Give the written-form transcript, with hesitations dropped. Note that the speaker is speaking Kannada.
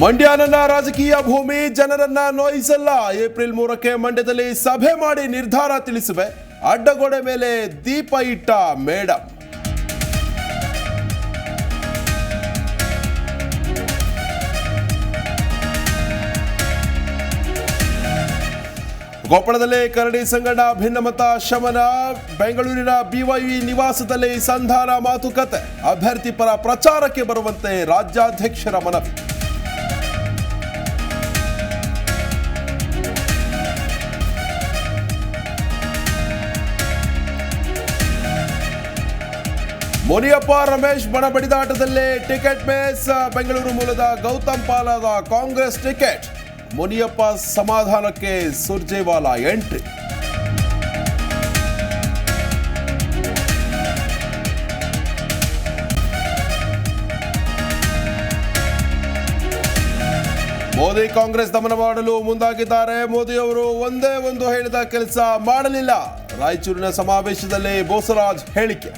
ಮಂಡ್ಯ ನನ್ನ ರಾಜಕೀಯ ಭೂಮಿ, ಜನರನ್ನ ನೋಯಿಸಲ್ಲ. ಏಪ್ರಿಲ್ 3ಕ್ಕೆ ಮಂಡ್ಯದಲ್ಲಿ ಸಭೆ ಮಾಡಿ ನಿರ್ಧಾರ ತಿಳಿಸುವೆ. ಅಡ್ಡಗೋಡೆ ಮೇಲೆ ದೀಪ ಇಟ್ಟ ಮೇಡಂ. ಕೊಪ್ಪಳದಲ್ಲಿ ಕರಡಿ ಸಂಗಣ್ಣ ಭಿನ್ನಮತ ಶಮನ. ಬೆಂಗಳೂರಿನ ಬಿವೈವಿ ನಿವಾಸದಲ್ಲಿ ಸಂಧಾನ ಮಾತುಕತೆ. ಅಭ್ಯರ್ಥಿ ಪರ ಪ್ರಚಾರಕ್ಕೆ ಬರುವಂತೆ ರಾಜ್ಯಾಧ್ಯಕ್ಷರ ಮನವಿ. ಮುನಿಯಪ್ಪ ರಮೇಶ್ ಬಣ ಬಡಿದಾಟದಲ್ಲೇ ಟಿಕೆಟ್ ಮಿಸ್. ಬೆಂಗಳೂರು ಮೂಲದ ಗೌತಮ್ ಪಾಲದ ಕಾಂಗ್ರೆಸ್ ಟಿಕೆಟ್. ಮುನಿಯಪ್ಪ ಸಮಾಧಾನಕ್ಕೆ ಸುರ್ಜೇವಾಲಾ ಎಂಟ್ರಿ. ಮೋದಿ ಕಾಂಗ್ರೆಸ್ ದಮನ ಮಾಡಲು ಮುಂದಾಗಿದ್ದಾರೆ. ಮೋದಿಯವರು ಒಂದೇ ಒಂದು ಹೇಳಿದ ಕೆಲಸ ಮಾಡಲಿಲ್ಲ. ರಾಯಚೂರಿನ ಸಮಾವೇಶದಲ್ಲಿ ಬೋಸರಾಜ್ ಹೇಳಿಕೆ.